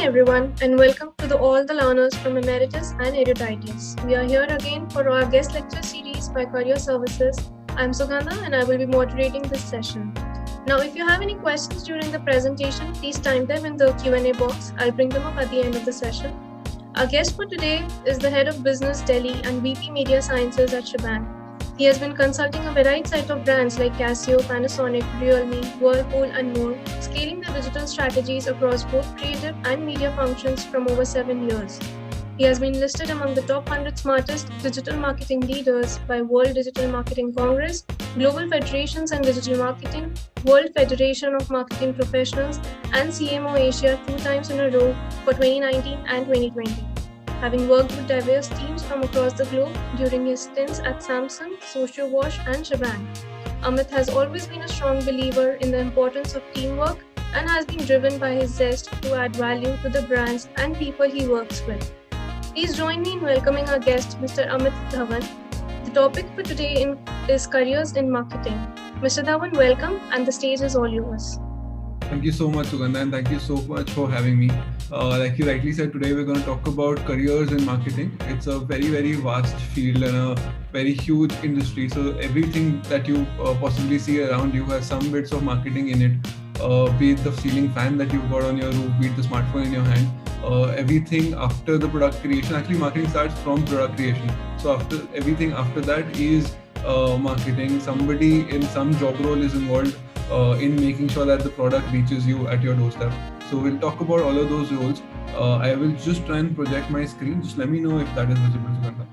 everyone, and welcome to all the learners from Emeritus and Untitled. We are here again for our guest lecture series by Career Services. I'm Sugandha and I will be moderating this session. Now, if you have any questions during the presentation, please type them in the Q&A box. I'll bring them up at the end of the session. Our guest for today is the Head of Business Delhi and VP Media Sciences at Schbang. He has been consulting a varied set of brands like Casio, Panasonic, Realme, Whirlpool, and more, scaling their digital strategies across both creative and media functions from over 7 years. He has been listed among the top 100 smartest digital marketing leaders by World Digital Marketing Congress, Global Federations and Digital Marketing, World Federation of Marketing Professionals, and CMO Asia 2 times in a row for 2019 and 2020. Having worked with diverse teams from across the globe during his stints at Samsung, Social Wash, and Schbang, Amit has always been a strong believer in the importance of teamwork and has been driven by his zest to add value to the brands and people he works with. Please join me in welcoming our guest, Mr. Amit Dhavan. The topic for today is careers in marketing. Mr. Dhavan, welcome, and the stage is all yours. Thank you so much, Sugandha, and thank you so much for having me. Like you rightly said, today we're going to talk about careers in marketing. It's a very, very vast field and a very huge industry. So everything that you possibly see around you has some bits of marketing in it. Be it the ceiling fan that you've got on your roof, be it the smartphone in your hand. Everything after the product creation. Actually, marketing starts from product creation. So everything after that is marketing. Somebody in some job role is involved in making sure that the product reaches you at your doorstep. So we'll talk about all of those roles. I will just try and project my screen. Just let me know if that is visible, Sugandha.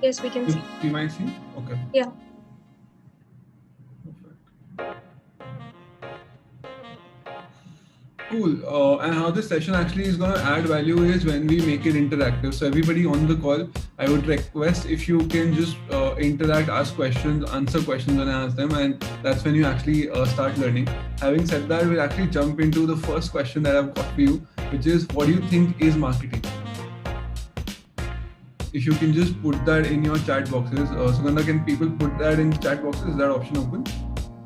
Yes, we can see. See my screen? Okay. Yeah. Cool. And how this session actually is going to add value is when we make it interactive. So everybody on the call, I would request if you can just interact, ask questions, answer questions when I ask them, and that's when you actually start learning. Having said that, we'll actually jump into the first question that I've got for you, which is, what do you think is marketing? If you can just put that in your chat boxes. Sugandha, can people put that in chat boxes? Is that option open?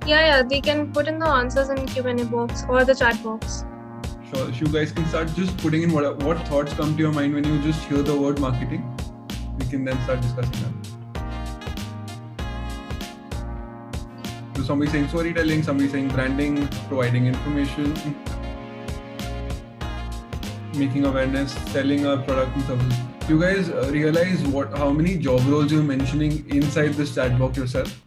Yeah, they can put in the answers in the Q&A box or the chat box. Sure. If you guys can start just putting in what thoughts come to your mind when you just hear the word marketing, we can then start discussing that. So somebody saying storytelling, somebody saying branding, providing information, making awareness, selling a product and service. You guys realize how many job roles you're mentioning inside this chat box yourself?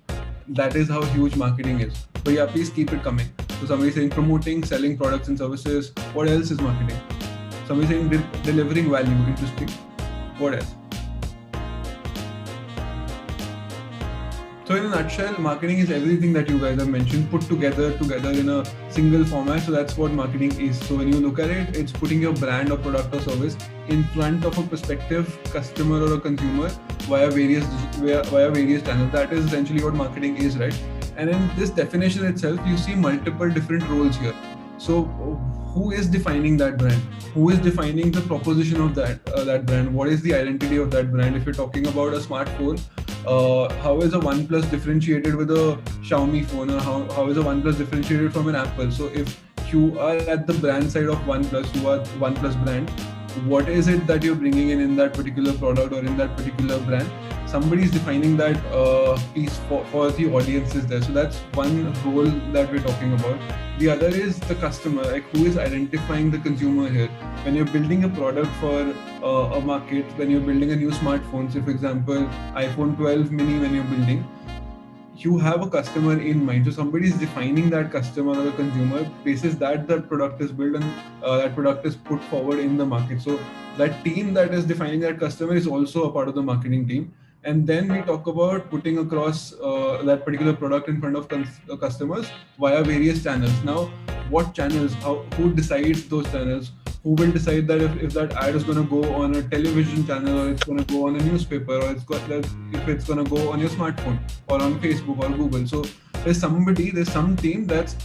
That is how huge marketing is. But yeah, please keep it coming. So somebody saying promoting, selling products and services. What else is marketing? Somebody saying delivering value. Interesting. What else? So in a nutshell, marketing is everything that you guys have mentioned put together in a single format. So that's what marketing is. So when you look at it, it's putting your brand or product or service in front of a prospective customer or a consumer via various channels. That is essentially what marketing is, right? And in this definition itself, you see multiple different roles here. So who is defining that brand? Who is defining the proposition of that brand? What is the identity of that brand? If you're talking about a smartphone, how is a OnePlus differentiated with a Xiaomi phone, or how is a OnePlus differentiated from an Apple? So if you are at the brand side of OnePlus, you are OnePlus brand, what is it that you're bringing in that particular product or in that particular brand? Somebody is defining that piece for the audiences there. So that's one role that we're talking about. The other is the customer, like who is identifying the consumer here. When you're building a product for a market, when you're building a new smartphone, so for example, iPhone 12 mini when you're building, you have a customer in mind. So somebody is defining that customer or a consumer basis that product is built and that product is put forward in the market. So that team that is defining that customer is also a part of the marketing team. And then we talk about putting across that particular product in front of customers via various channels. Now, what channels? Who decides those channels? Who will decide that if that ad is going to go on a television channel, or it's going to go on a newspaper, or if it's going to go on your smartphone or on Facebook or Google? So there's some team that's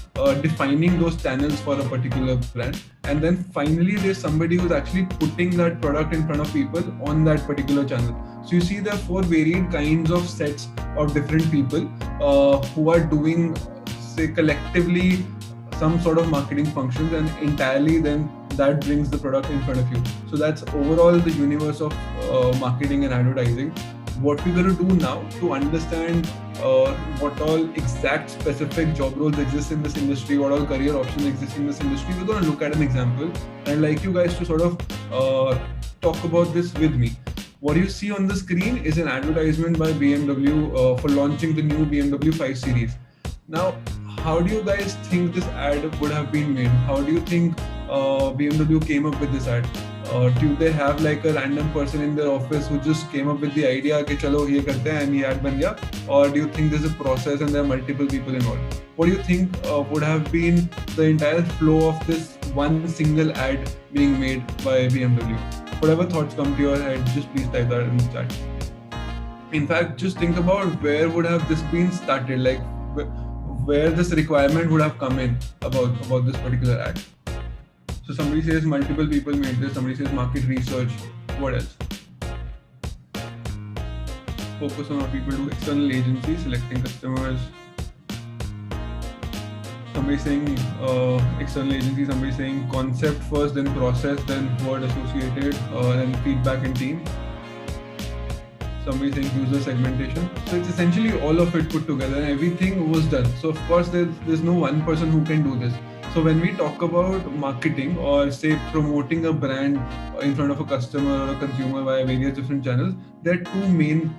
defining those channels for a particular brand. And then finally, there's somebody who's actually putting that product in front of people on that particular channel. So you see there are 4 varied kinds of sets of different people who are doing, say, collectively some sort of marketing functions, and entirely then that brings the product in front of you. So that's overall the universe of marketing and advertising. What we're going to do now to understand what all exact specific job roles exist in this industry, what all career options exist in this industry, we're going to look at an example, and I'd like you guys to sort of talk about this with me. What you see on the screen is an advertisement by BMW for launching the new BMW 5 Series. Now, how do you guys think this ad would have been made? How do you think BMW came up with this ad? Do they have like a random person in their office who just came up with the idea कि चलो ये करते हैं and ये ad बन गया? Or do you think there's a process and there are multiple people involved? What do you think would have been the entire flow of this one single ad being made by BMW? Whatever thoughts come to your head, just please type that in the chat. In fact, just think about where would have this been started, like where this requirement would have come in about this particular ad. So somebody says multiple people made this, somebody says market research, what else? Focus on what people do, external agencies, selecting customers. Somebody saying external agency, somebody saying concept first, then process, then word associated, then feedback and team. Somebody saying user segmentation. So it's essentially all of it put together and everything was done. So of course there's no one person who can do this. So when we talk about marketing or say promoting a brand in front of a customer or a consumer via various different channels, there are 2 main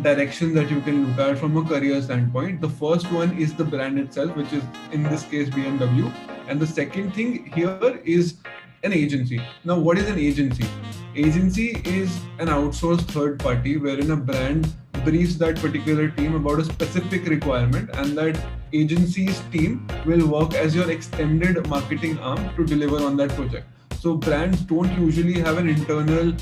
directions that you can look at from a career standpoint. The first one is the brand itself, which is in this case BMW, and the second thing here is an agency. Now, what is an agency? Agency is an outsourced third party wherein a brand briefs that particular team about a specific requirement, and that agency's team will work as your extended marketing arm to deliver on that project. So brands don't usually have an internal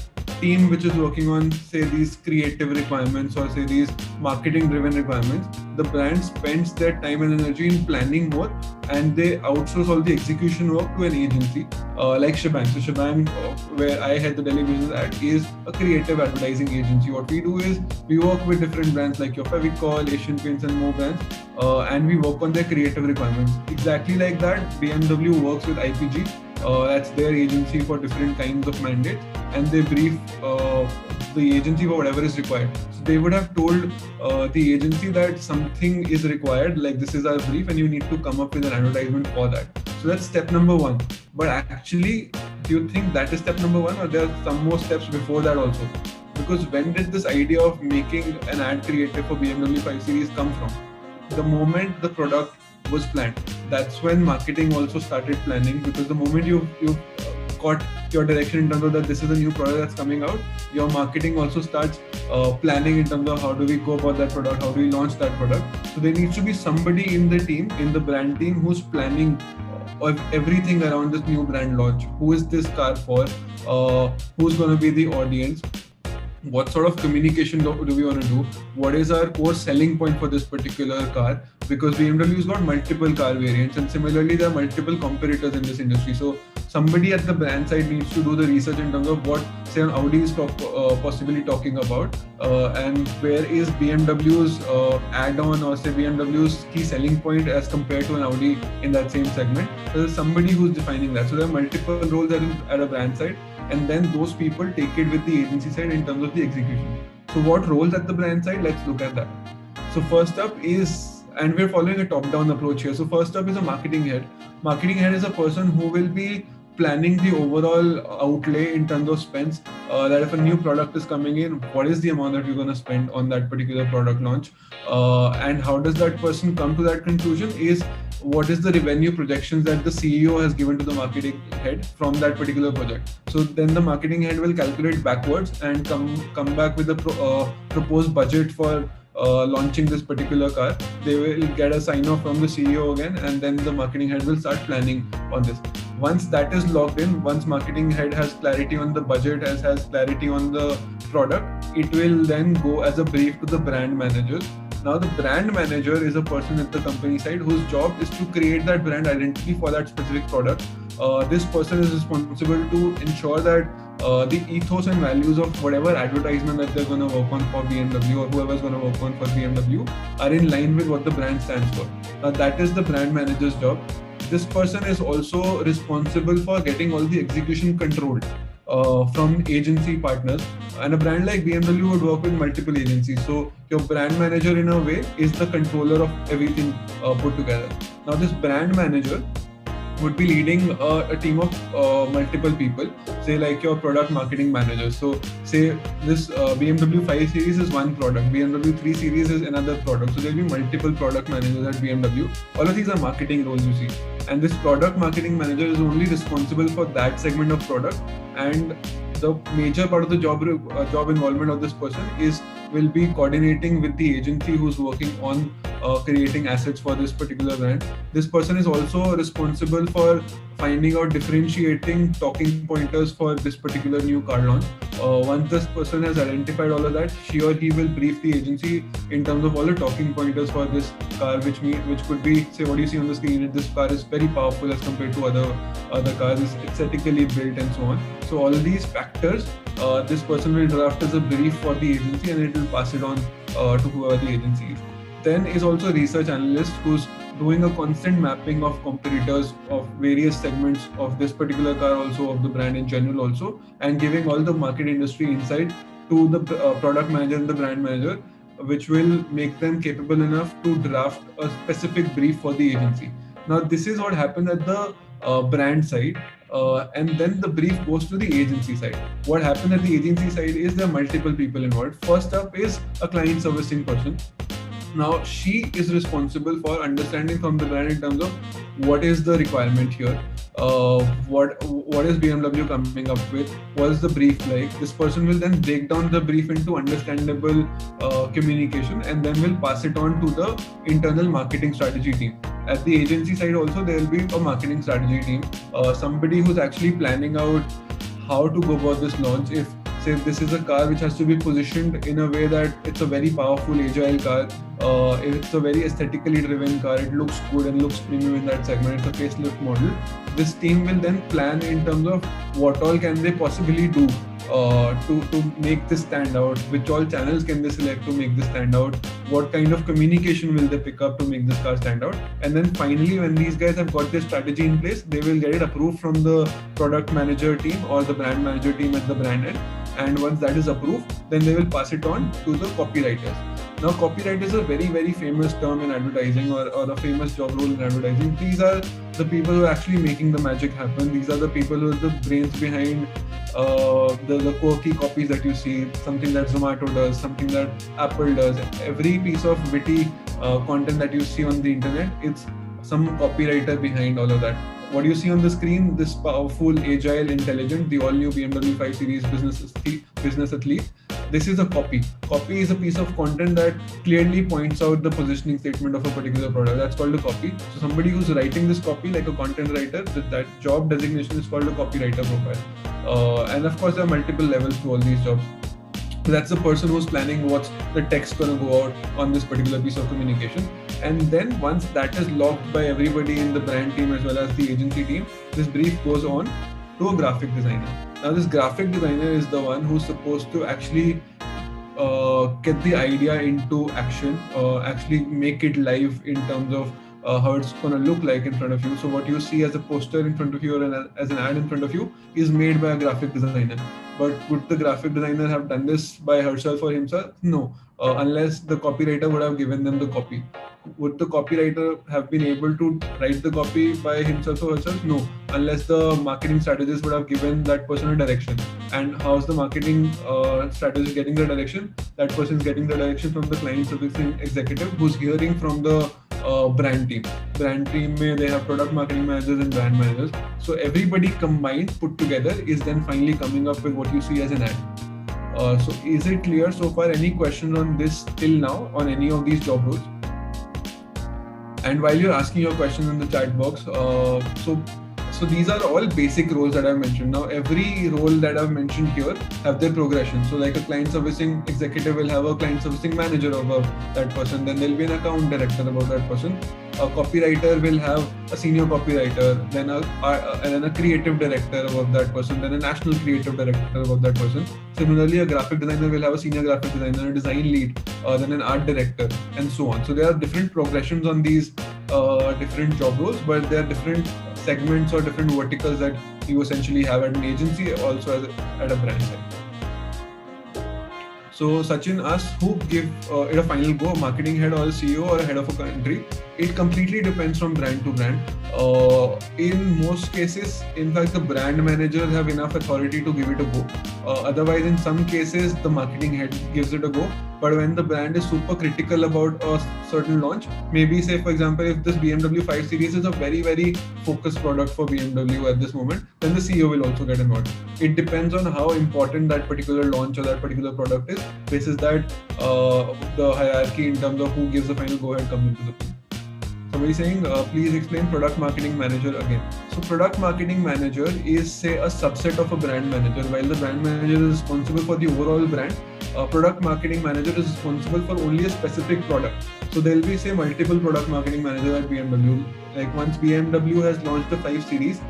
team which is working on, say, these creative requirements or say these marketing driven requirements. The brand spends their time and energy in planning more, and they outsource all the execution work to an agency like Schbang. So Schbang, where I head the Delhi business at, is a creative advertising agency. What we do is we work with different brands like your Fevicol, Asian Paints and more brands, and we work on their creative requirements. Exactly like that, BMW works with IPG. That's their agency for different kinds of mandates, and they brief the agency for whatever is required. So they would have told the agency that something is required, like this is our brief and you need to come up with an advertisement for that. So that's step number 1. But actually, do you think that is step number 1, or there are some more steps before that also? Because when did this idea of making an ad creative for BMW 5 Series come from? The moment the product was planned. That's when marketing also started planning, because the moment you got your direction in terms of that this is a new product that's coming out, your marketing also starts planning in terms of how do we go about that product, how do we launch that product. So there needs to be somebody in the team, in the brand team, who's planning everything around this new brand launch. Who is this car for? Who's going to be the audience? What sort of communication do we want to do? What is our core selling point for this particular car? Because BMW's got multiple car variants, and similarly there are multiple competitors in this industry. So somebody at the brand side needs to do the research in terms of what, say, an Audi is possibly talking about, and where is BMW's add-on or say BMW's key selling point as compared to an Audi in that same segment. So there's somebody who's defining that. So there are multiple roles at a brand side, and then those people take it with the agency side in terms of the execution. So what roles at the brand side? Let's look at that. So first up is, and we're following a top-down approach here. So first up is a marketing head. Marketing head is a person who will be planning the overall outlay in terms of spends, that if a new product is coming in, what is the amount that you're going to spend on that particular product launch, and how does that person come to that conclusion is what is the revenue projections that the CEO has given to the marketing head from that particular project. So then the marketing head will calculate backwards and come back with a proposed budget for launching this particular car. They will get a sign off from the CEO again, and then the marketing head will start planning on this. Once that is locked in, once marketing head has clarity on the budget, has clarity on the product, it will then go as a brief to the brand managers. Now the brand manager is a person at the company side whose job is to create that brand identity for that specific product. This person is responsible to ensure that the ethos and values of whatever advertisement that they're going to work on for BMW, or whoever's going to work on for BMW, are in line with what the brand stands for. Now that is the brand manager's job. This person is also responsible for getting all the execution controlled from agency partners. And a brand like BMW would work with multiple agencies. So your brand manager, in a way, is the controller of everything put together. Now this brand manager would be leading a team of multiple people, say like your product marketing manager. So say this BMW 5 Series is one product, BMW 3 Series is another product. So there will be multiple product managers at BMW. All of these are marketing roles, you see. And this product marketing manager is only responsible for that segment of product, and the major part of the job involvement of this person will be coordinating with the agency who's working on creating assets for this particular brand. This person is also responsible for finding out differentiating talking pointers for this particular new car launch. Once this person has identified all of that, she or he will brief the agency in terms of all the talking pointers for this car, which could be, say, what you see on the screen. This car is very powerful as compared to other cars. It's aesthetically built and so on. So all these factors, this person will draft as a brief for the agency, and it will pass it on to whoever the agency is. Then is also a research analyst who's doing a constant mapping of competitors of various segments of this particular car, also of the brand in general also, and giving all the market industry insight to the product manager and the brand manager, which will make them capable enough to draft a specific brief for the agency. Now this is what happens at the brand side, and then the brief goes to the agency side. What happens at the agency side is there are multiple people involved. First up is a client servicing person. Now she is responsible for understanding from the brand in terms of what is the requirement here, what is BMW coming up with, what is the brief like. This person will then break down the brief into understandable communication, and then will pass it on to the internal marketing strategy team. At the agency side also, there will be a marketing strategy team, somebody who's actually planning out how to go about this launch. If say this is a car which has to be positioned in a way that it's a very powerful, agile car, it's a very aesthetically driven car, it looks good and looks premium in that segment, it's a facelift model. This team will then plan in terms of what all can they possibly do to make this stand out, which all channels can they select to make this stand out, what kind of communication will they pick up to make this car stand out. And then finally, when these guys have got their strategy in place, they will get it approved from the product manager team or the brand manager team at the brand end. And once that is approved, then they will pass it on to the copywriters. Now, copyright is a very, very famous term in advertising, or a famous job role in advertising. These are the people who are actually making the magic happen. These are the people who are the brains behind the quirky copies that you see, something that Zomato does, something that Apple does. Every piece of witty content that you see on the internet, it's some copywriter behind all of that. What you see on the screen, this powerful, agile, intelligent, the all-new BMW 5 Series business athlete, this is a copy. Copy is a piece of content that clearly points out the positioning statement of a particular product. That's called a copy. So somebody who's writing this copy, like a content writer, that job designation is called a copywriter profile. And of course, there are multiple levels to all these jobs. So that's the person who's planning what's the text going to go out on this particular piece of communication. And then once that is logged by everybody in the brand team as well as the agency team, this brief goes on to a graphic designer. Now this graphic designer is the one who's supposed to actually get the idea into action, actually make it live in terms of how it's going to look like in front of you. So what you see as a poster in front of you or as an ad in front of you is made by a graphic designer. But would the graphic designer have done this by herself or himself? No, unless the copywriter would have given them the copy. Would the copywriter have been able to write the copy by himself or herself? No, unless the marketing strategist would have given that person a direction. And how's the marketing strategist getting the direction? That person is getting the direction from the client servicing executive, who's hearing from the brand team. Brand team, they have product marketing managers and brand managers. So everybody combined, put together, is then finally coming up with what you see as an ad. So is it clear so far? Any questions on this till now on any of these job roles? And while you're asking your questions in the chat box, so these are all basic roles that I've mentioned. Now, every role that I've mentioned here have their progression. So like a client servicing executive will have a client servicing manager above that person. Then there'll be an account director above that person. a copywriter will have a senior copywriter, then a creative director above that person, then a national creative director above that person. Similarly, a graphic designer will have a senior graphic designer, a design lead, then an art director, and so on. So there are different progressions on these different job roles, but there are different segments or different verticals that you essentially have at an agency, also at a brand side. So Sachin asks, who give it a final go, marketing head or a CEO or a head of a country? It completely depends from brand to brand. In most cases, in fact, the brand managers have enough authority to give it a go. Otherwise, in some cases, the marketing head gives it a go. But when the brand is super critical about a certain launch, maybe say, for example, if this BMW 5 Series is a very, very focused product for BMW at this moment, then the CEO will also get involved. It depends on how important that particular launch or that particular product is. Basis that the hierarchy in terms of who gives the final go-ahead comes into the play. Somebody saying, please explain product marketing manager again. So product marketing manager is, say, a subset of a brand manager. While the brand manager is responsible for the overall brand, product marketing manager is responsible for only a specific product. So there will be, say, multiple product marketing managers at BMW. Like once BMW has launched the 5 Series,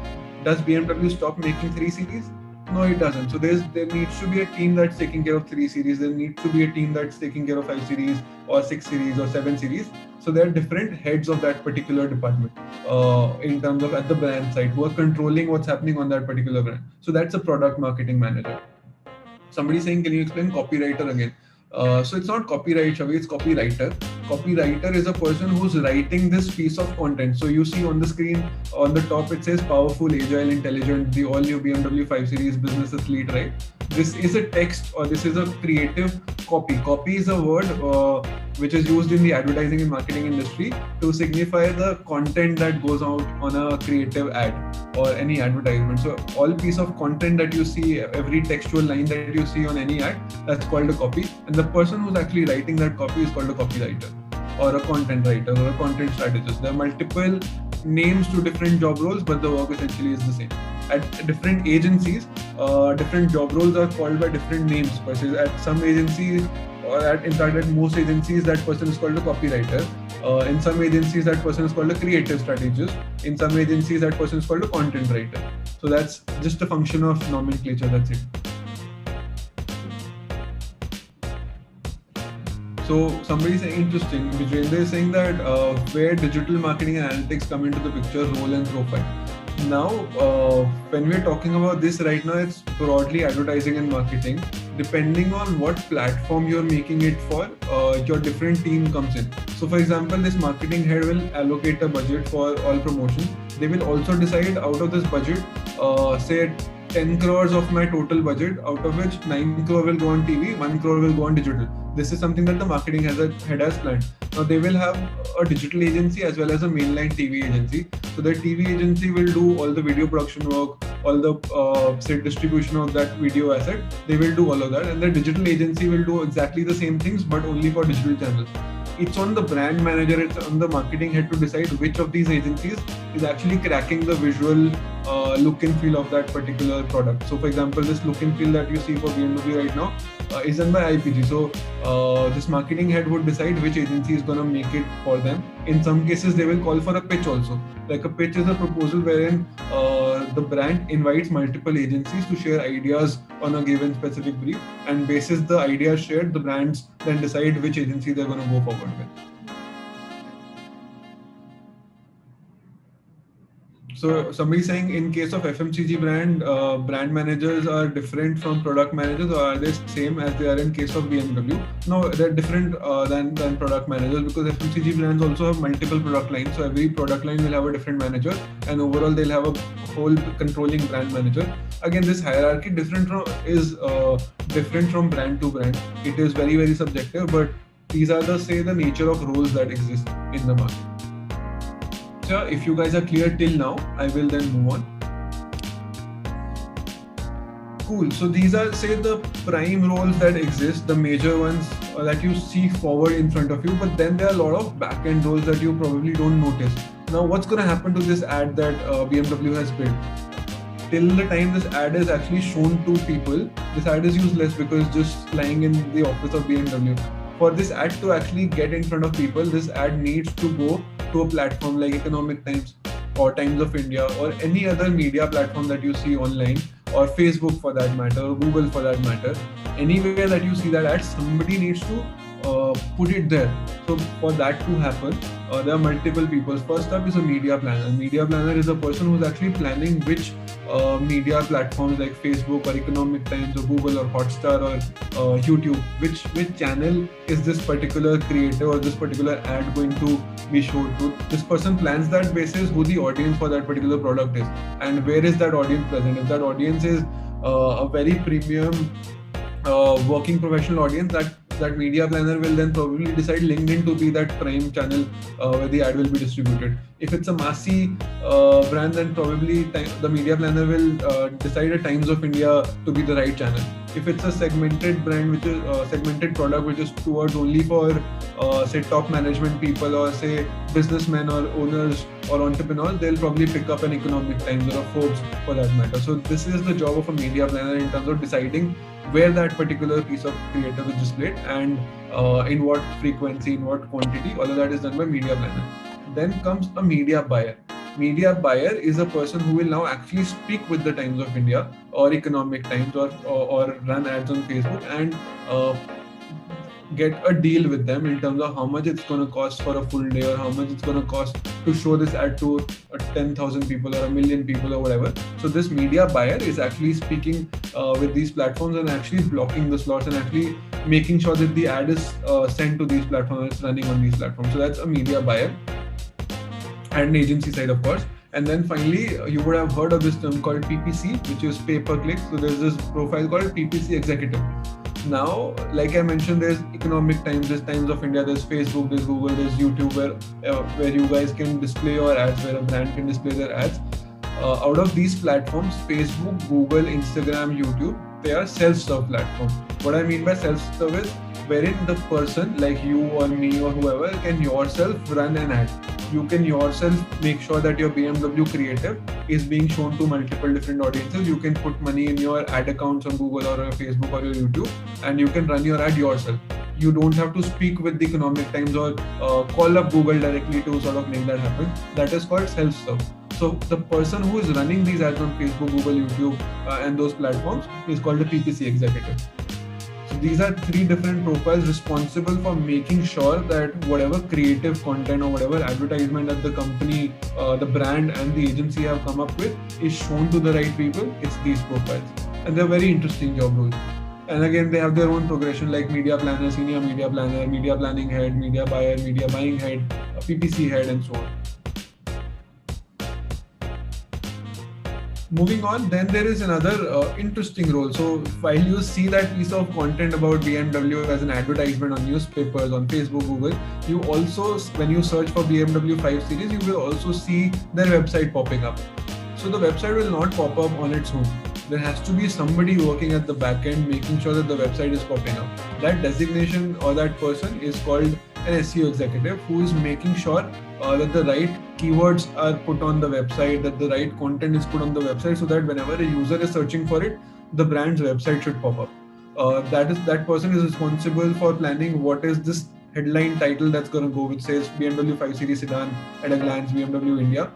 does BMW stop making 3 Series? No, it doesn't. So there needs to be a team that's taking care of 3 Series. There needs to be a team that's taking care of 5 Series or 6 Series or 7 Series. So there are different heads of that particular department in terms of at the brand side who are controlling what's happening on that particular brand. So that's a product marketing manager. Somebody saying, can you explain copywriter again? So it's not copyright, Shavi, it's copywriter. Copywriter is a person who's writing this piece of content. So you see on the screen, on the top, it says powerful, agile, intelligent, the all new BMW 5 Series business athlete, right? This is a text or this is a creative copy. Copy is a word which is used in the advertising and marketing industry to signify the content that goes out on a creative ad or any advertisement. So all piece of content that you see, every textual line that you see on any ad, that's called a copy. And the person who's actually writing that copy is called a copywriter or a content writer or a content strategist. There are multiple names to different job roles, but the work essentially is the same. At different agencies, different job roles are called by different names. Versus at some agencies, in fact at most agencies, that person is called a copywriter. In some agencies, that person is called a creative strategist. In some agencies, that person is called a content writer. So that's just a function of nomenclature, that's it. So somebody is saying, interesting, Vijayendra is saying that where digital marketing and analytics come into the picture, role and profile. Now, when we're talking about this right now, it's broadly advertising and marketing. Depending on what platform you're making it for, your different team comes in. So for example, this marketing head will allocate a budget for all promotions. They will also decide out of this budget, say 10 crores of my total budget, out of which 9 crore will go on TV, 1 crore will go on digital. This is something that the marketing head has planned. Now they will have a digital agency as well as a mainline TV agency. So the TV agency will do all the video production work, all the say distribution of that video asset. They will do all of that, and the digital agency will do exactly the same things but only for digital channels. It's on the brand manager, it's on the marketing head to decide which of these agencies is actually cracking the visual look and feel of that particular product. So for example, this look and feel that you see for BMW right now is done by IPG. So this marketing head would decide which agency is going to make it for them. In some cases, they will call for a pitch also. Like a pitch is a proposal wherein the brand invites multiple agencies to share ideas on a given specific brief, and basis the ideas shared, the brands then decide which agency they're going to go forward with. So somebody saying, in case of FMCG brand, brand managers are different from product managers, or are they same as they are in case of BMW? No, they're different than product managers, because FMCG brands also have multiple product lines. So every product line will have a different manager, and overall they'll have a whole controlling brand manager. Again, this hierarchy is different from brand to brand. It is very, very subjective, but these are the nature of roles that exist in the market. So if you guys are clear till now, I will then move on. Cool. So these are, say, the prime roles that exist, the major ones that you see forward in front of you, but then there are a lot of back-end roles that you probably don't notice. Now, what's going to happen to this ad that BMW has built? Till the time this ad is actually shown to people, this ad is useless because just lying in the office of BMW. For this ad to actually get in front of people, this ad needs to go to a platform like Economic Times or Times of India or any other media platform that you see online, or Facebook for that matter, or Google for that matter, anywhere that you see that ad, somebody needs to put it there. So for that to happen, there are multiple people. First up is a media planner. A media planner is a person who's actually planning which media platforms like Facebook or Economic Times or Google or Hotstar or YouTube, which channel is this particular creator or this particular ad going to be shown to. This person plans that basis who the audience for that particular product is and where is that audience present. If that audience is a very premium working professional audience, that media planner will then probably decide LinkedIn to be that prime channel where the ad will be distributed. If it's a massy brand, then probably the media planner will decide a Times of India to be the right channel. If it's a segmented brand, which is segmented product, which is towards only for say top management people or say businessmen or owners or entrepreneurs, they'll probably pick up an Economic Times or a Forbes for that matter. So this is the job of a media planner in terms of deciding where that particular piece of creative is displayed and in what frequency, in what quantity. All of that is done by media planner. Then comes a media buyer. Media buyer is a person who will now actually speak with the Times of India or Economic Times or run ads on Facebook and get a deal with them in terms of how much it's going to cost for a full day or how much it's going to cost to show this ad to 10,000 people or 1 million people or whatever. So this media buyer is actually speaking with these platforms and actually blocking the slots and actually making sure that the ad is sent to these platforms and it's running on these platforms. So that's a media buyer and agency side, of course. And then finally, you would have heard of this term called PPC, which is pay-per-click. So there's this profile called PPC executive. Now, like I mentioned, there's Economic Times, there's Times of India, there's Facebook, there's Google, there's YouTube, where you guys can display your ads, where a brand can display their ads. Out of these platforms, Facebook, Google, Instagram, YouTube, they are self-serve platforms. What I mean by self-serve is wherein the person like you or me or whoever can yourself run an ad. You can yourself make sure that your BMW creative is being shown to multiple different audiences. You can put money in your ad accounts on Google or your Facebook or your YouTube, and you can run your ad yourself. You don't have to speak with the Economic Times or call up Google directly to sort of make that happen. That is called self-serve. So the person who is running these ads on Facebook, Google, YouTube, and those platforms is called a PPC executive. So these are three different profiles responsible for making sure that whatever creative content or whatever advertisement that the company, the brand and the agency have come up with is shown to the right people. It's these profiles. And they're very interesting job roles. And again, they have their own progression like media planner, senior media planner, media planning head, media buyer, media buying head, PPC head, and so on. Moving on, then there is another interesting role. So while you see that piece of content about BMW as an advertisement on newspapers, on Facebook, Google, you also, when you search for BMW 5 Series, you will also see their website popping up. So the website will not pop up on its own. There has to be somebody working at the back end making sure that the website is popping up. That designation or that person is called an SEO executive, who is making sure that the right keywords are put on the website, that the right content is put on the website, so that whenever a user is searching for it, the brand's website should pop up. That person is responsible for planning what is this headline title that's going to go, which says BMW 5 Series Sedan at a glance, BMW India.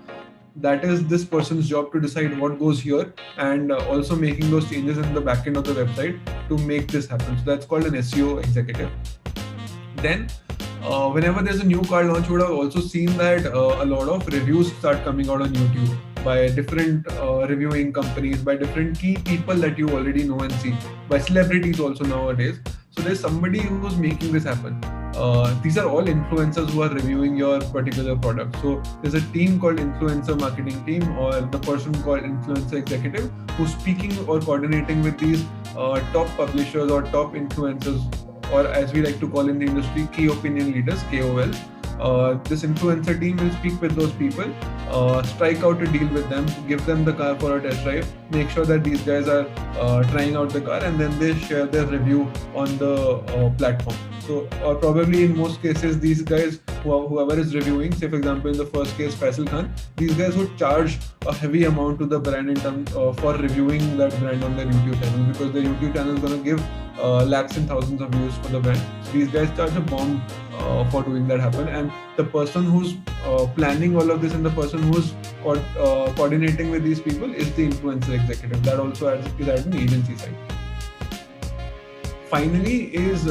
That is this person's job to decide what goes here and also making those changes in the backend of the website to make this happen. So that's called an SEO executive. Then whenever there's a new car launch, you would have also seen that a lot of reviews start coming out on YouTube by different reviewing companies, by different key people that you already know and see, by celebrities also nowadays. So there's somebody who's making this happen. These are all influencers who are reviewing your particular product. So there's a team called influencer marketing team, or the person called influencer executive, who's speaking or coordinating with these top publishers or top influencers, or as we like to call in the industry, key opinion leaders, KOLs. This influencer team will speak with those people, strike out a deal with them, give them the car for a test drive, make sure that these guys are trying out the car, and then they share their review on the platform. So, or probably in most cases, these guys, whoever is reviewing, say for example in the first case Faisal Khan, these guys would charge a heavy amount to the brand in terms for reviewing that brand on their YouTube channel, because their YouTube channel is going to give lakhs and thousands of views for the brand. So these guys charge a bomb for doing that happen. And the person who's planning all of this and the person who's coordinating with these people is the influencer executive. That also is at an agency side. Finally is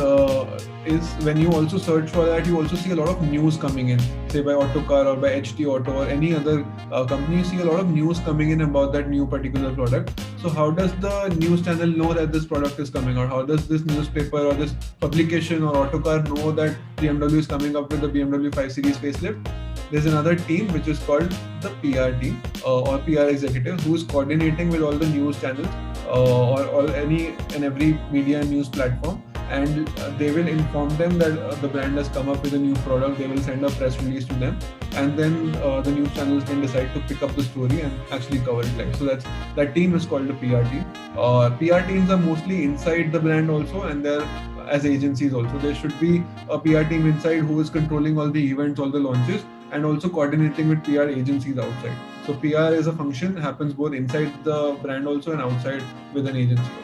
when you also search for that, you also see a lot of news coming in, say by Autocar or by HT Auto or any other company. You see a lot of news coming in about that new particular product. So how does the news channel know that this product is coming out? How does this newspaper or this publication or Autocar know that BMW is coming up with the BMW 5 Series facelift? There's another team which is called the PR team or PR executive, who's coordinating with all the news channels or any and every media and news platform, and they will inform them that the brand has come up with a new product. They will send a press release to them, and then the news channels can decide to pick up the story and actually cover it live. So that team is called the PR team. PR teams are mostly inside the brand also, and they're as agencies also. There should be a PR team inside who is controlling all the events, all the launches, and also coordinating with PR agencies outside. So PR as a function happens both inside the brand also and outside with an agency also.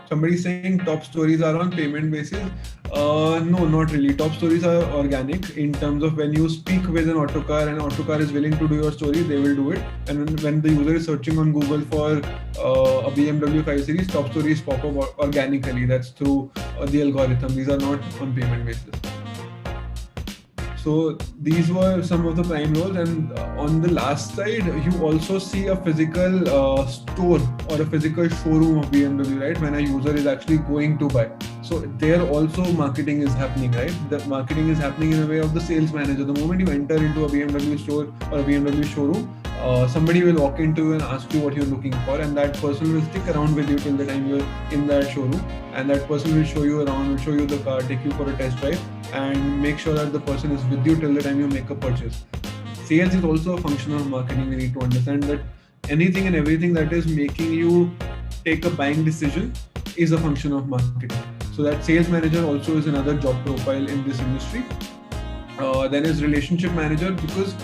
Somebody's saying top stories are on payment basis. No, not really. Top stories are organic in terms of when you speak with an Autocar and Autocar is willing to do your story, they will do it. And when the user is searching on Google for a BMW 5 Series, top stories pop up organically. That's through the algorithm. These are not on payment basis. So these were some of the prime roles, and on the last side, you also see a physical store or a physical showroom of BMW, right? When a user is actually going to buy. So there also marketing is happening, right? The marketing is happening in a way of the sales manager. The moment you enter into a BMW store or a BMW showroom, somebody will walk into you and ask you what you're looking for, and that person will stick around with you till the time you're in that showroom, and that person will show you around, will show you the car, take you for a test drive, and make sure that the person is with you till the time you make a purchase. Sales is also a function of marketing. We need to understand that anything and everything that is making you take a buying decision is a function of marketing. So that sales manager also is another job profile in this industry. Then is relationship manager, because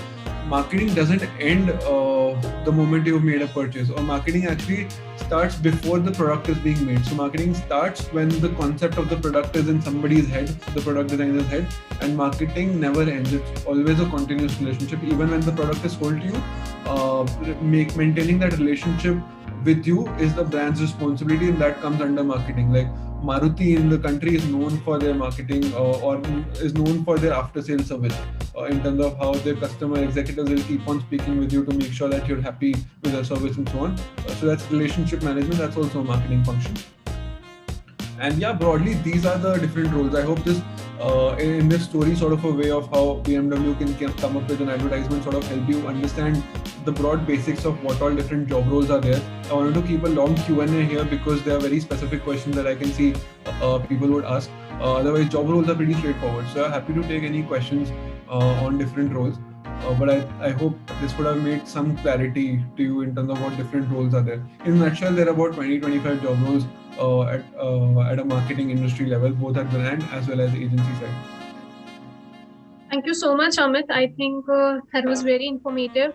marketing doesn't end the moment you've made a purchase, or marketing actually starts before the product is being made. So marketing starts when the concept of the product is in somebody's head, the product designer's head, and marketing never ends. It's always a continuous relationship. Even when the product is sold to you, maintaining that relationship with you is the brand's responsibility, and that comes under marketing. Like Maruti in the country is known for their marketing or is known for their after-sales service in terms of how their customer executives will keep on speaking with you to make sure that you're happy with their service and so on. So that's relationship management. That's also a marketing function. And yeah, broadly, these are the different roles. I hope this in this story sort of a way of how BMW can come up with an advertisement sort of help you understand the broad basics of what all different job roles are there. I wanted to keep a long Q&A here because there are very specific questions that I can see people would ask. Otherwise, job roles are pretty straightforward. So I'm happy to take any questions on different roles. But I hope this would have made some clarity to you in terms of what different roles are there. In a nutshell, there are about 20-25 job roles at a marketing industry level, both at brand as well as agency side. Thank you so much, Amit. I think that was very informative.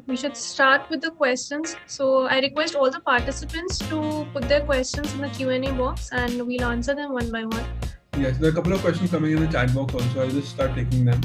We should start with the questions. So I request all the participants to put their questions in the Q&A box, and we'll answer them one by one. Yes, there are a couple of questions coming in the chat box also. I'll just start taking them.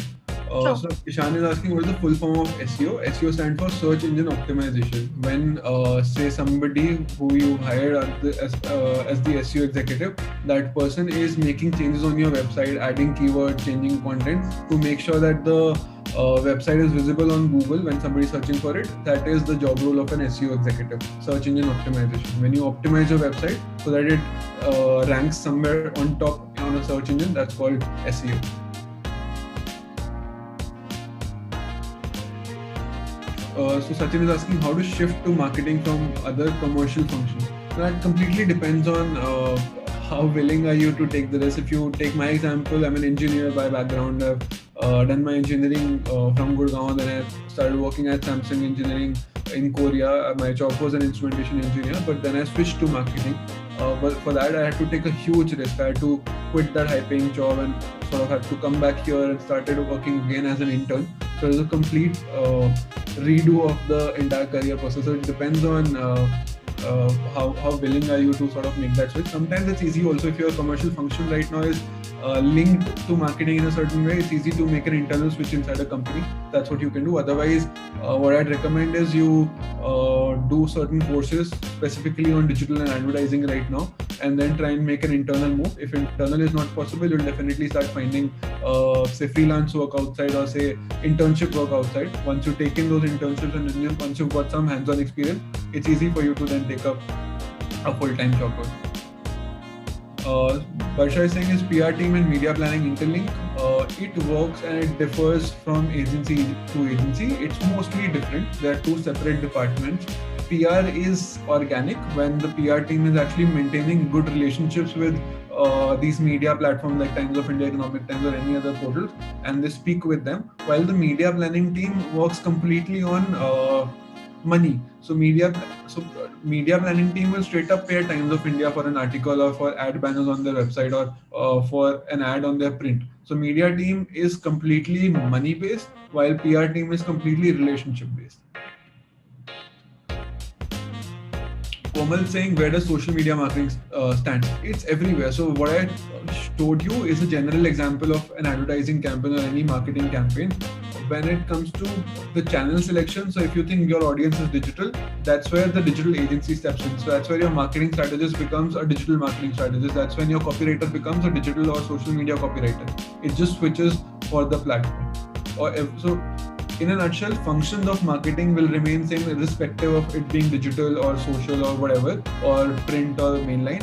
Sure. So Ishan is asking, what is the full form of SEO? SEO stands for search engine optimization. When say somebody who you hired as the SEO executive, that person is making changes on your website, adding keywords, changing content to make sure that the website is visible on Google when somebody is searching for it. That is the job role of an SEO executive, search engine optimization. When you optimize your website so that it ranks somewhere on top on a search engine, that's called SEO. So Sachin is asking how to shift to marketing from other commercial functions. So that completely depends on how willing are you to take the risk. If you take my example, I'm an engineer by background. I've done my engineering from Gurgaon, then I started working at Samsung Engineering in Korea. My job was an instrumentation engineer, but then I switched to marketing. But for that, I had to take a huge risk. I had to quit that high-paying job and sort of had to come back here and started working again as an intern. So it was a complete redo of the entire career process. So it depends on how willing are you to sort of make that switch. Sometimes it's easy also if your commercial function right now is linked to marketing in a certain way. It's easy to make an internal switch inside a company. That's what you can do. Otherwise, what I'd recommend is you do certain courses specifically on digital and advertising right now, and then try and make an internal move. If internal is not possible, you'll definitely start finding say freelance work outside, or say internship work outside. Once you take in those internships and then once you've got some hands-on experience, it's easy for you to then take up a full-time job role. Barsha is saying, is PR team and media planning interlink? It works and it differs from agency to agency. It's mostly different. There are two separate departments. PR is organic, when the PR team is actually maintaining good relationships with these media platforms like Times of India, Economic Times, or any other portals, and they speak with them, while the media planning team works completely on money. So media planning team will straight up pay Times of India for an article, or for ad banners on their website, or for an ad on their print. So media team is completely money based, while PR team is completely relationship based. Komal saying, where does social media marketing stand? It's everywhere. So what I showed you is a general example of an advertising campaign or any marketing campaign. When it comes to the channel selection, so if you think your audience is digital, that's where the digital agency steps in. So that's where your marketing strategist becomes a digital marketing strategist. That's when your copywriter becomes a digital or social media copywriter. It just switches for the platform. So in a nutshell, functions of marketing will remain same irrespective of it being digital or social or whatever, or print or mainline.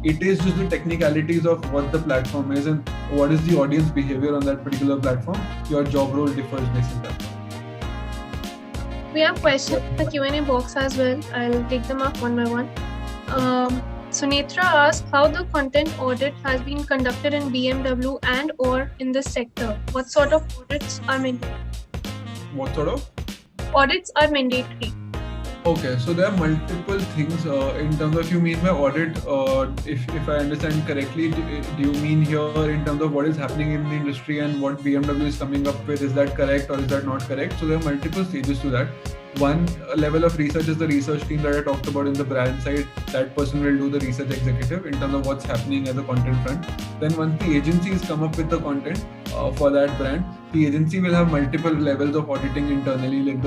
It is just the technicalities of what the platform is and what is the audience behavior on that particular platform. Your job role differs based on that. We have questions in the Q&A box as well. I'll take them up one by one. Sunetra asked how the content audit has been conducted in BMW and or in this sector. What sort of audits are mandatory? What sort of? Audits are mandatory. Okay, so there are multiple things in terms of, you mean by audit, if I understand correctly, do you mean here in terms of what is happening in the industry and what BMW is coming up with? Is that correct or is that not correct? So there are multiple stages to that. One level of research is the research team that I talked about in the brand side. That person will do the research executive in terms of what's happening at the content front. Then once the agencies come up with the content for that brand, the agency will have multiple levels of auditing internally. Like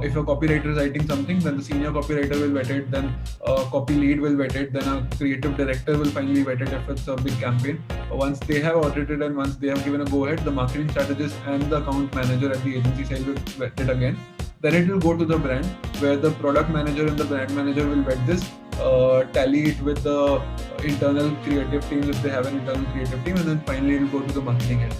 if a copywriter is writing something, then the senior copywriter will vet it, then a copy lead will vet it, then a creative director will finally vet it if it's a big campaign. Once they have audited and once they have given a go-ahead, the marketing strategist and the account manager at the agency side will vet it again. Then it will go to the brand, where the product manager and the brand manager will vet this, tally it with the internal creative team if they have an internal creative team, and then finally it will go to the marketing head.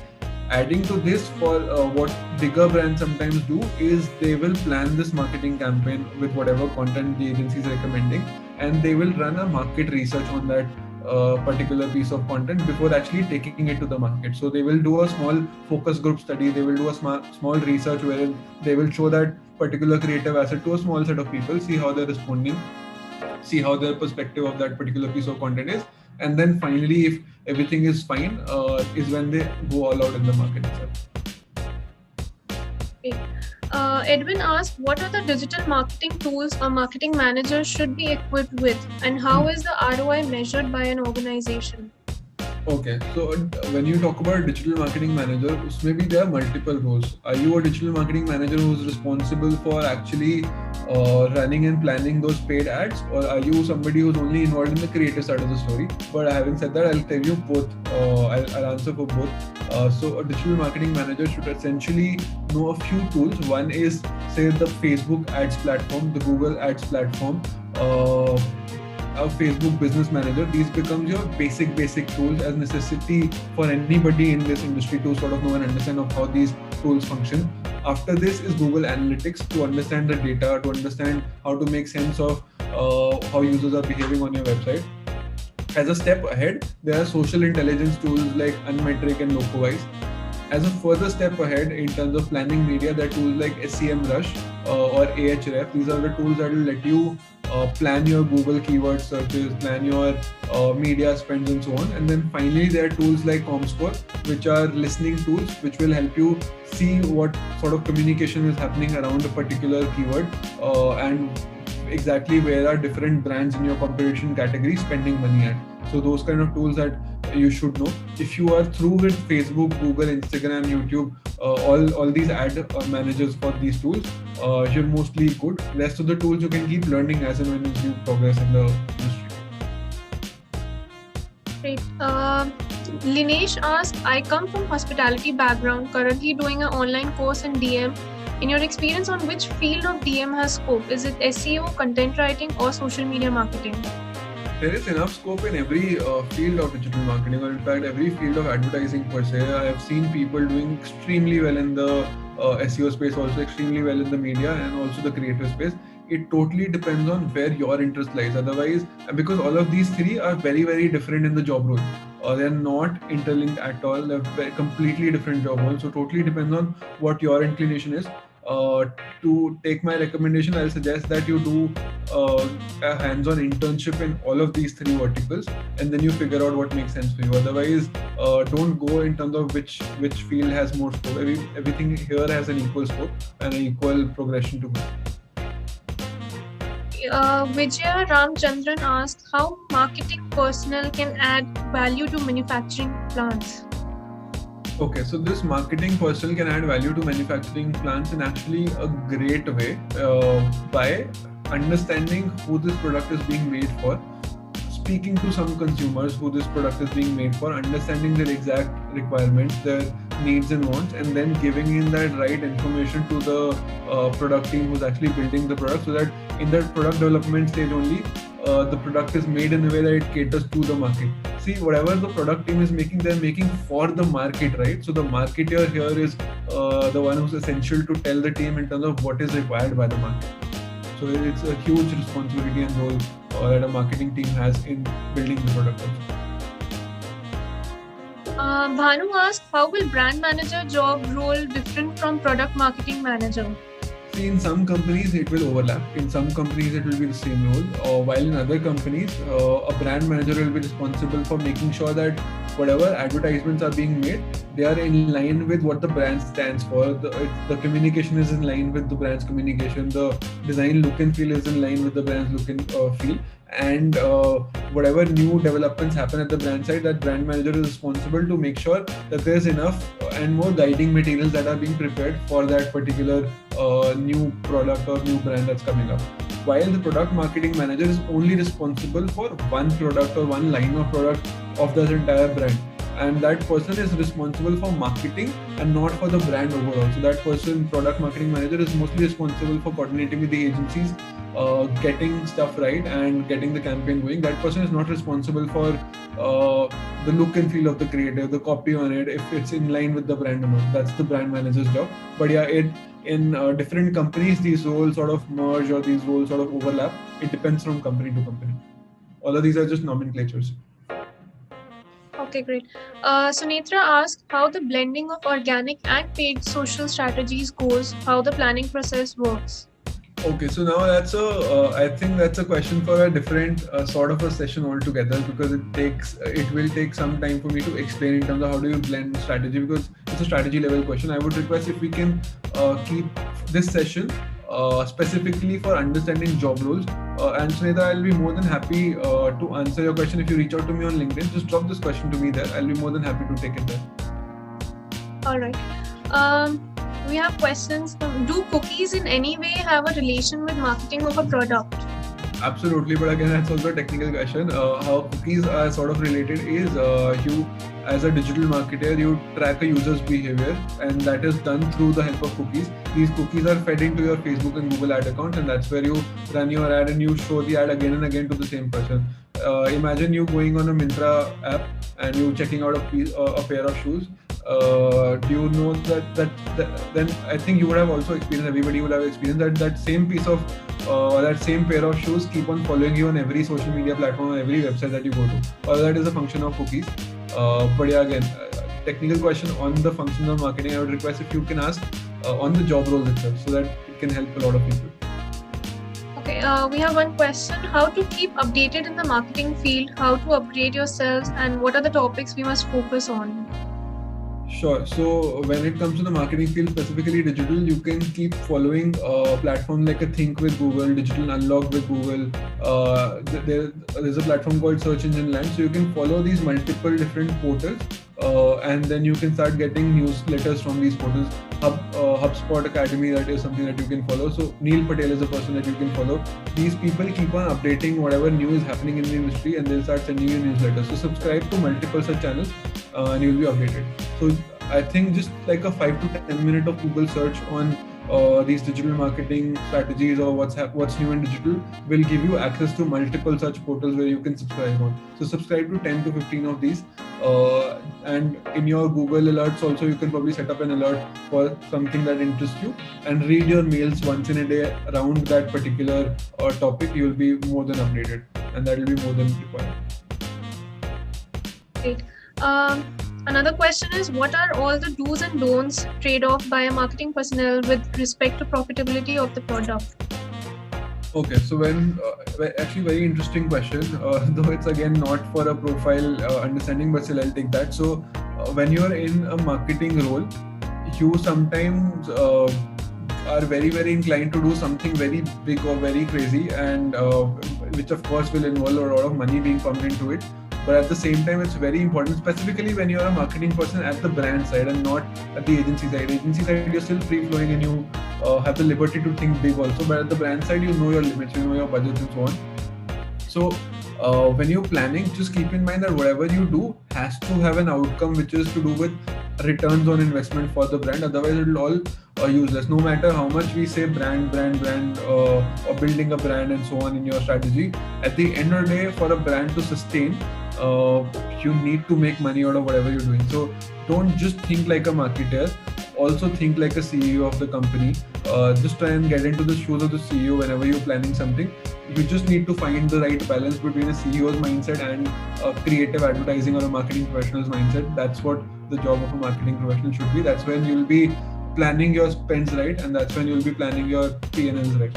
Adding to this, for what bigger brands sometimes do is they will plan this marketing campaign with whatever content the agency is recommending, and they will run a market research on that particular piece of content before actually taking it to the market. So they will do a small focus group study, they will do a small research wherein they will show that particular creative asset to a small set of people, see how they're responding, see how their perspective of that particular piece of content is, and then finally, if everything is fine, is when they go all out in the market itself. Okay. Edwin asked, what are the digital marketing tools a marketing manager should be equipped with, and how is the ROI measured by an organization? Okay, so when you talk about a digital marketing manager, maybe there are multiple roles. Are you a digital marketing manager who's responsible for actually running and planning those paid ads, or are you somebody who's only involved in the creative side of the story? But having said that, I'll tell you both. I'll answer for both. So a digital marketing manager should essentially know a few tools. One is, say, the Facebook ads platform, the Google ads platform, a Facebook business manager. These becomes your basic tools as necessity for anybody in this industry to sort of know and understand of how these tools function. After this is Google Analytics, to understand the data, to understand how to make sense of how users are behaving on your website. As a step ahead, there are social intelligence tools like Unmetric and Locowise. As a further step ahead in terms of planning media, there are tools like SEMrush or Ahref. These are the tools that will let you plan your Google keyword searches, plan your media spends and so on. And then finally, there are tools like Comscore, which are listening tools, which will help you see what sort of communication is happening around a particular keyword. And exactly where are different brands in your competition category spending money at. So those kind of tools that you should know. If you are through with Facebook, Google, Instagram, YouTube, all these ad managers for these tools, you're mostly good. Rest of the tools you can keep learning as and when you progress in the industry. Great. Linesh asked, I come from hospitality background, currently doing an online course in DM. In your experience, on which field of DM has scope? Is it SEO, content writing, or social media marketing? There is enough scope in every field of digital marketing, or in fact every field of advertising per se. I have seen people doing extremely well in the SEO space, also extremely well in the media and also the creative space. It totally depends on where your interest lies. Otherwise, because all of these three are very, very different in the job role. They're not interlinked at all. They're very, completely different job roles. So totally depends on what your inclination is. To take my recommendation, I'll suggest that you do a hands-on internship in all of these three verticals, and then you figure out what makes sense for you. Otherwise, don't go in terms of which field has more scope. Everything here has an equal scope and an equal progression to go. Vijaya Ramchandran asked how marketing personnel can add value to manufacturing plants. Okay, so this marketing personnel can add value to manufacturing plants in actually a great way by understanding who this product is being made for, speaking to some consumers who this product is being made for, understanding their exact requirements, their needs and wants, and then giving in that right information to the product team who's actually building the product, so that in that product development stage only, the product is made in a way that it caters to the market. See, whatever the product team is making, they're making for the market, right? So the marketer here is the one who's essential to tell the team in terms of what is required by the market. So it's a huge responsibility and role that a marketing team has in building the product also. Bhanu asked, how will brand manager job role different from product marketing manager? See, in some companies it will overlap. In some companies it will be the same role. While in other companies, a brand manager will be responsible for making sure that whatever advertisements are being made, they are in line with what the brand stands for. The communication is in line with the brand's communication. The design look and feel is in line with the brand's look and feel. And whatever new developments happen at the brand side, that brand manager is responsible to make sure that there's enough and more guiding materials that are being prepared for that particular new product or new brand that's coming up. While the product marketing manager is only responsible for one product or one line of product of the entire brand, and that person is responsible for marketing and not for the brand overall. So that person, product marketing manager, is mostly responsible for coordinating with the agencies, getting stuff right and getting the campaign going. That person is not responsible for the look and feel of the creative, the copy on it, if it's in line with the brand or not. That's the brand manager's job. But yeah, in different companies, these roles sort of merge or these roles sort of overlap. It depends from company to company. All of these are just nomenclatures. Okay, great. Sunitra asked how the blending of organic and paid social strategies goes, how the planning process works. Okay, so now I think that's a question for a different sort of a session altogether, because it will take some time for me to explain in terms of how do you blend strategy, because it's a strategy level question. I would request if we can keep this session specifically for understanding job roles. And Sunita, I'll be more than happy to answer your question. If you reach out to me on LinkedIn, just drop this question to me there. I'll be more than happy to take it there. All right. We have questions. Do cookies in any way have a relation with marketing of a product? Absolutely, but again, that's also a technical question. How cookies are sort of related is you, as a digital marketer, you track a user's behavior, and that is done through the help of cookies. These cookies are fed into your Facebook and Google ad account, and that's where you run your ad and you show the ad again and again to the same person. Imagine you going on a Myntra app and you checking out a pair of shoes. Do you know that then I think you would have also experienced, everybody would have experienced that same piece of that same pair of shoes keep on following you on every social media platform, on every website that you go to. All that is a function of cookies. But yeah, again, technical question on the functions of marketing, I would request if you can ask on the job roles itself, so that it can help a lot of people. Okay, we have one question. How to keep updated in the marketing field, how to upgrade yourselves, and what are the topics we must focus on? Sure. So when it comes to the marketing field, specifically digital, you can keep following platforms like a Think with Google, Digital Unlock with Google. There's a platform called Search Engine Land. So you can follow these multiple different portals, and then you can start getting newsletters from these portals. HubSpot Academy, that is something that you can follow. So Neil Patel is a person that you can follow. These people keep on updating whatever new is happening in the industry, and they'll start sending you newsletters. So subscribe to multiple such channels, and you'll be updated. So I think just like a 5 to 10 minute of Google search on these digital marketing strategies or what's new in digital will give you access to multiple such portals where you can subscribe on. So subscribe to 10 to 15 of these, and in your Google alerts also you can probably set up an alert for something that interests you and read your mails once in a day around that particular topic. You will be more than updated, and that will be more than required. Great. Another question is, what are all the do's and don'ts trade-off by a marketing personnel with respect to profitability of the product? Okay, so actually very interesting question, though it's again not for a profile understanding, but still I'll take that. So when you're in a marketing role, you sometimes are very, very inclined to do something very big or very crazy, and which of course will involve a lot of money being pumped into it. But at the same time, it's very important, specifically when you're a marketing person at the brand side and not at the agency side. Agency side, you're still free flowing and you have the liberty to think big also. But at the brand side, you know your limits, you know your budgets and so on. So when you're planning, just keep in mind that whatever you do has to have an outcome which is to do with returns on investment for the brand. Otherwise, it will all useless. No matter how much we say brand, or building a brand and so on in your strategy, at the end of the day, for a brand to sustain, you need to make money out of whatever you're doing. So don't just think like a marketer, also think like a CEO of the company. Just try and get into the shoes of the CEO whenever you're planning something. You just need to find the right balance between a CEO's mindset and a creative advertising or a marketing professional's mindset. That's what the job of a marketing professional should be. That's when you'll be planning your spends right, and that's when you'll be planning your P&Ls right.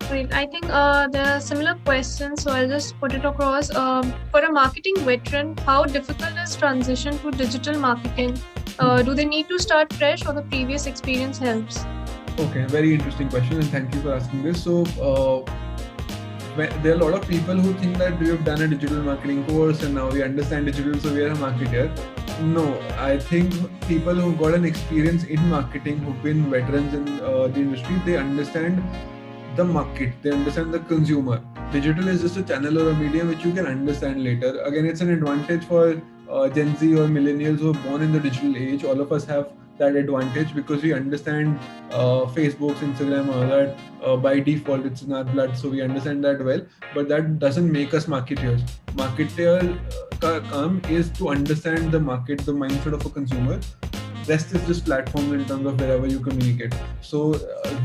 Great. I think there are similar questions, so I'll just put it across. For a marketing veteran, how difficult is transition to digital marketing? Do they need to start fresh, or the previous experience helps? Okay, very interesting question, and thank you for asking this. So there are a lot of people who think that we have done a digital marketing course and now we understand digital, so we are a marketer. No, I think people who got an experience in marketing, who've been veterans in the industry, they understand the market, they understand the consumer. Digital is just a channel or a medium which you can understand later. Again, it's an advantage for Gen Z or millennials who are born in the digital age. All of us have that advantage because we understand Facebook, Instagram, all that by default. It's in our blood, so we understand that well. But that doesn't make us marketers. Marketer ka kaam is to understand the market, the mindset of a consumer. Rest is just platforms in terms of wherever you communicate. So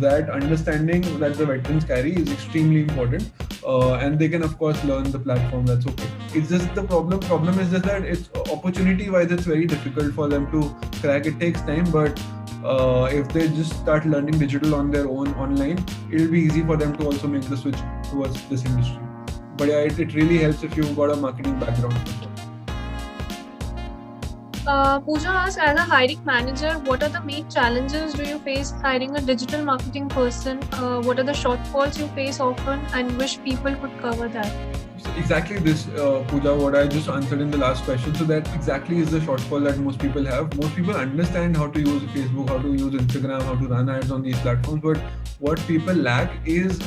that understanding that the veterans carry is extremely important, and they can of course learn the platform. That's okay. It's just the problem is just that it's opportunity-wise it's very difficult for them to crack. It takes time, but if they just start learning digital on their own online, it'll be easy for them to also make the switch towards this industry. But yeah, it really helps if you've got a marketing background. Pooja asks, as a hiring manager, what are the main challenges do you face hiring a digital marketing person? What are the shortfalls you face often, and wish people could cover that? So exactly this, Pooja, what I just answered in the last question. So that exactly is the shortfall that most people have. Most people understand how to use Facebook, how to use Instagram, how to run ads on these platforms, but what people lack is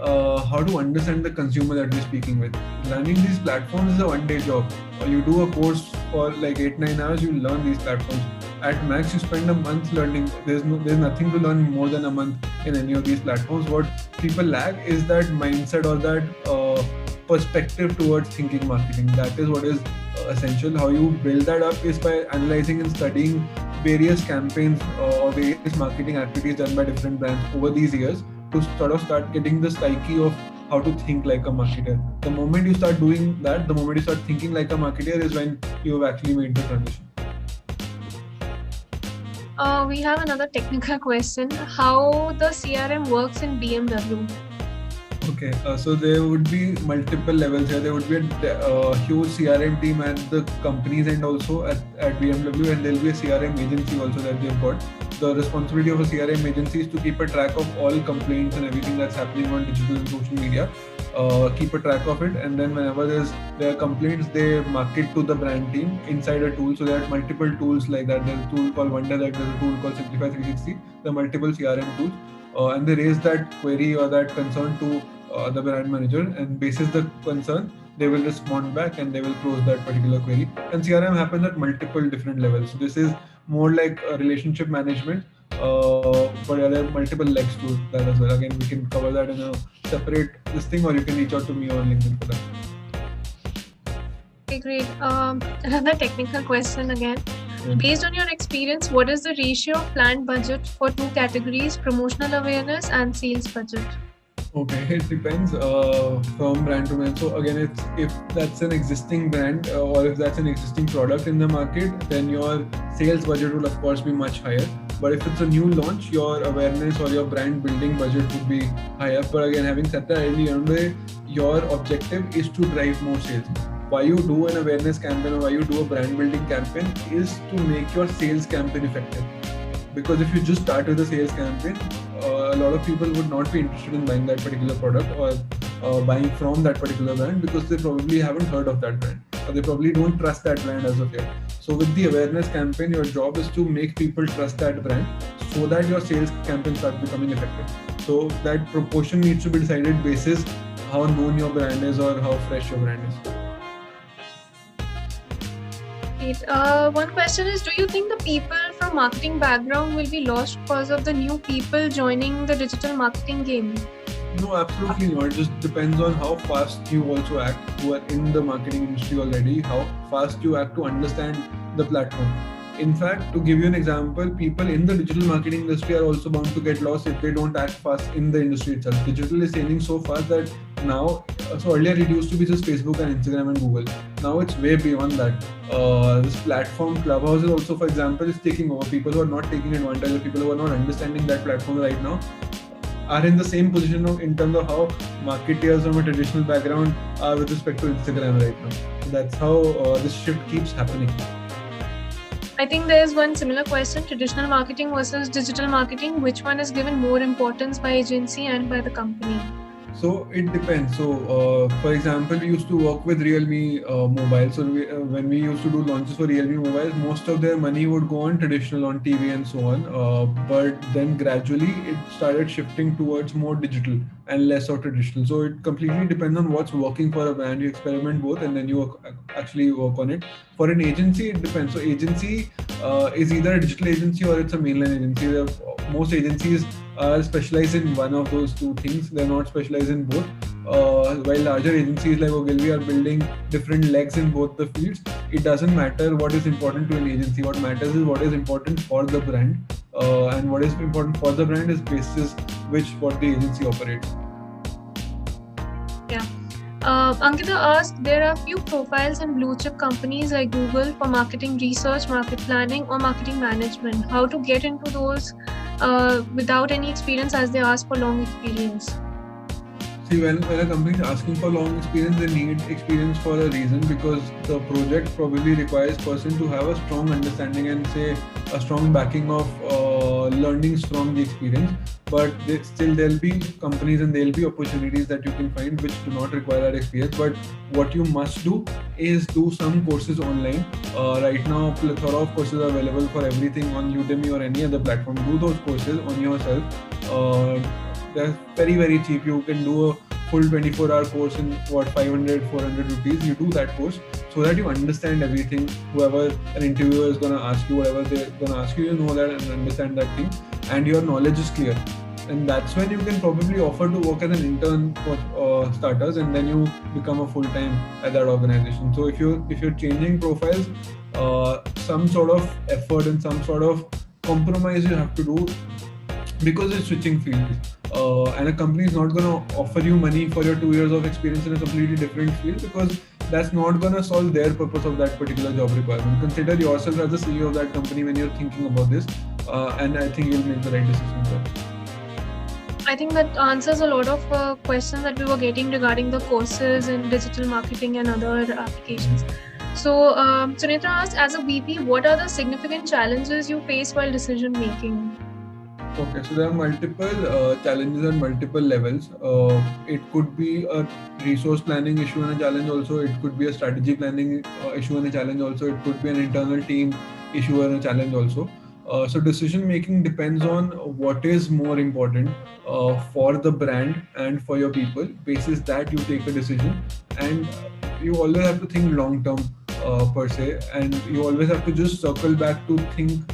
how to understand the consumer that we're speaking with. Running these platforms is a one-day job. You do a course for like 8-9 hours, you learn these platforms. At max, you spend a month learning. There's nothing to learn more than a month in any of these platforms. What people lack is that mindset or that perspective towards thinking marketing. That is what is essential. How you build that up is by analyzing and studying various campaigns or various marketing activities done by different brands over these years, to sort of start getting the psyche of how to think like a marketer. The moment you start doing that, the moment you start thinking like a marketer is when you have actually made the transition. We have another technical question. How the CRM works in BMW? Okay, so there would be multiple levels here. There would be a huge CRM team at the companies and also at BMW, and there'll be a CRM agency also that they've got. The responsibility of a CRM agency is to keep a track of all complaints and everything that's happening on digital and social media. Keep a track of it, and then whenever there are complaints, they mark it to the brand team inside a tool. So there are multiple tools like that. There's a tool called Wonderlight, there's a tool called Simplify 360. There are multiple CRM tools. And they raise that query or that concern to the brand manager, and basis the concern, they will respond back and they will close that particular query. And CRM happens at multiple different levels. So this is more like a relationship management, but there are multiple legs to that as well. Again, we can cover that in a separate this thing, or you can reach out to me on LinkedIn for that. Okay, great. Another technical question again. Based on your experience, what is the ratio of planned budget for two categories, promotional awareness and sales budget? Okay, it depends from brand to brand. So again, if that's an existing brand or if that's an existing product in the market, then your sales budget will of course be much higher. But if it's a new launch, your awareness or your brand building budget would be higher. But again, having said that, at the end of the day, your objective is to drive more sales. Why you do an awareness campaign or why you do a brand building campaign is to make your sales campaign effective. Because if you just start with a sales campaign, a lot of people would not be interested in buying that particular product or buying from that particular brand, because they probably haven't heard of that brand, or they probably don't trust that brand as of yet. So with the awareness campaign, your job is to make people trust that brand so that your sales campaign starts becoming effective. So that proportion needs to be decided basis how known your brand is or how fresh your brand is. One question is, do you think the people from marketing background will be lost because of the new people joining the digital marketing game? No, absolutely not. It just depends on how fast you also act, who are in the marketing industry already, how fast you act to understand the platform. In fact, to give you an example, people in the digital marketing industry are also bound to get lost if they don't act fast in the industry itself. Digital is changing so fast that now, so earlier it used to be just Facebook and Instagram and Google. Now it's way beyond that. This platform, Clubhouse is also, for example, is taking over. People who are not taking advantage of, people who are not understanding that platform right now, are in the same position in terms of how marketeers from a traditional background are with respect to Instagram right now. So that's how this shift keeps happening. I think there is one similar question, traditional marketing versus digital marketing. Which one is given more importance by agency and by the company? So it depends. So for example, we used to work with Realme Mobile. So when we used to do launches for Realme Mobile, most of their money would go on traditional, on TV and so on. But then gradually it started shifting towards more digital and less of traditional. So it completely depends on what's working for a brand. You experiment both and then you actually work on it. For an agency, it depends. So agency is either a digital agency or it's a mainline agency. Most agencies are specialized in one of those two things. They're not specialized in both. While larger agencies like Ogilvy are building different legs in both the fields, it doesn't matter what is important to an agency. What matters is what is important for the brand, and what is important for the brand is basis what the agency operates. Yeah. Ankita asked, there are few profiles in blue chip companies like Google for marketing research, market planning, or marketing management. How to get into those without any experience, as they ask for long experience? See, when a company is asking for long experience, they need experience for a reason, because the project probably requires person to have a strong understanding and say a strong backing of learnings from the experience. But there'll be companies and there'll be opportunities that you can find which do not require that experience. But what you must do is do some courses online. Right now, a plethora of courses are available for everything on Udemy or any other platform. Do those courses on yourself. They're very, very cheap. You can do a full 24-hour course in 500, 400 rupees. You do that course so that you understand everything. Whoever an interviewer is going to ask you, whatever they're going to ask you, you know that and understand that thing, and your knowledge is clear. And that's when you can probably offer to work as an intern for starters, and then you become a full-time at that organization. So if you're changing profiles, some sort of effort and some sort of compromise you have to do, because it's switching fields. And a company is not going to offer you money for your 2 years of experience in a completely different field, because that's not going to solve their purpose of that particular job requirement. Consider yourself as the CEO of that company when you're thinking about this, and I think you'll make the right decision there. I think that answers a lot of questions that we were getting regarding the courses in digital marketing and other applications. So, Sunitra asked, as a VP, what are the significant challenges you face while decision making? Okay, so there are multiple challenges at multiple levels. It could be a resource planning issue and a challenge also. It could be a strategy planning issue and a challenge also. It could be an internal team issue and a challenge also. So decision making depends on what is more important for the brand and for your people. Basis that you take a decision, and you always have to think long term per se, and you always have to just circle back to think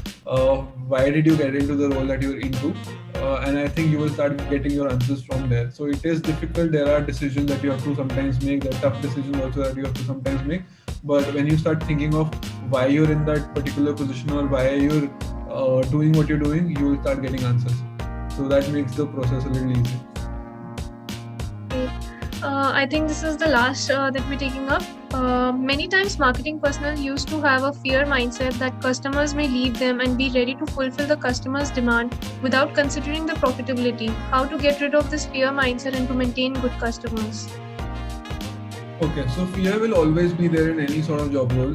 why did you get into the role that you're into, and I think you will start getting your answers from there. So it is difficult. There are decisions that you have to sometimes make. There are tough decisions also that you have to sometimes make. But when you start thinking of why you're in that particular position or why you're doing what you're doing, you will start getting answers. So that makes the process a little easier. I think this is the last that we're taking up. Many times marketing personnel used to have a fear mindset that customers may leave them and be ready to fulfill the customer's demand without considering the profitability. How to get rid of this fear mindset and to maintain good customers? Okay, so fear will always be there in any sort of job role.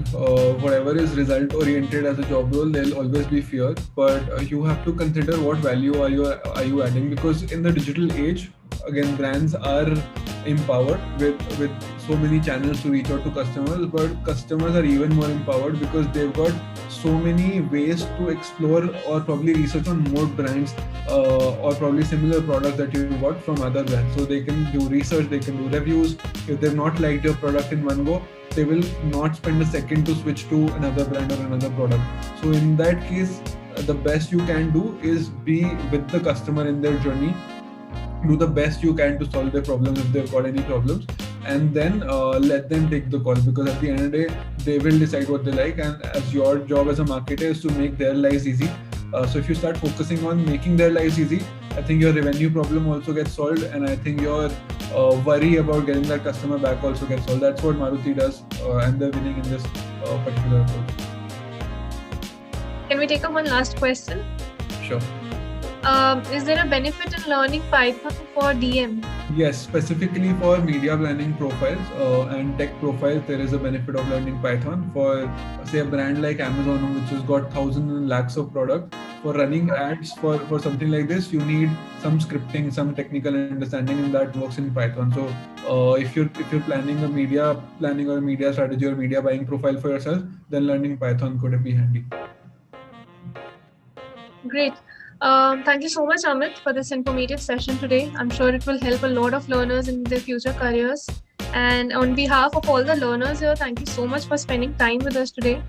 Whatever is result oriented as a job role, there'll always be fear. But you have to consider what value are you adding, because in the digital age, again, brands are empowered with so many channels to reach out to customers, but customers are even more empowered because they've got so many ways to explore or probably research on more brands or probably similar products that you got from other brands. So they can do research, they can do reviews. If they've not liked your product in one go, they will not spend a second to switch to another brand or another product. So in that case, the best you can do is be with the customer in their journey. Do the best you can to solve their problems if they've got any problems, and then let them take the call, because at the end of the day, they will decide what they like, and as your job as a marketer is to make their lives easy. So if you start focusing on making their lives easy, I think your revenue problem also gets solved, and I think your worry about getting that customer back also gets solved. That's what Maruti does, and they're winning in this particular approach. Can we take up one last question? Sure. Is there a benefit in learning Python for DM? Yes, specifically for media planning profiles and tech profiles, there is a benefit of learning Python. For say a brand like Amazon, which has got thousands and lakhs of products, for running ads for something like this, you need some scripting, some technical understanding, and that works in Python. So if you're planning a media planning or a media strategy or media buying profile for yourself, then learning Python could be handy. Great. Thank you so much, Amit, for this informative session today. I'm sure it will help a lot of learners in their future careers. And on behalf of all the learners here, thank you so much for spending time with us today.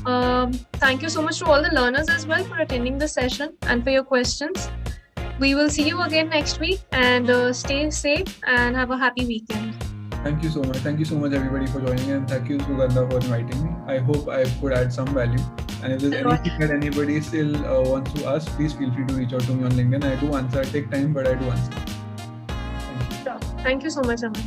Thank you so much to all the learners as well for attending the session and for your questions. We will see you again next week, and stay safe and have a happy weekend. Thank you so much. Thank you so much, everybody, for joining, and thank you, Sugandha, for inviting me. I hope I could add some value. And if there's anything that anybody still wants to ask, please feel free to reach out to me on LinkedIn. I do answer. I take time, but I do answer. Thank you so much, Amit.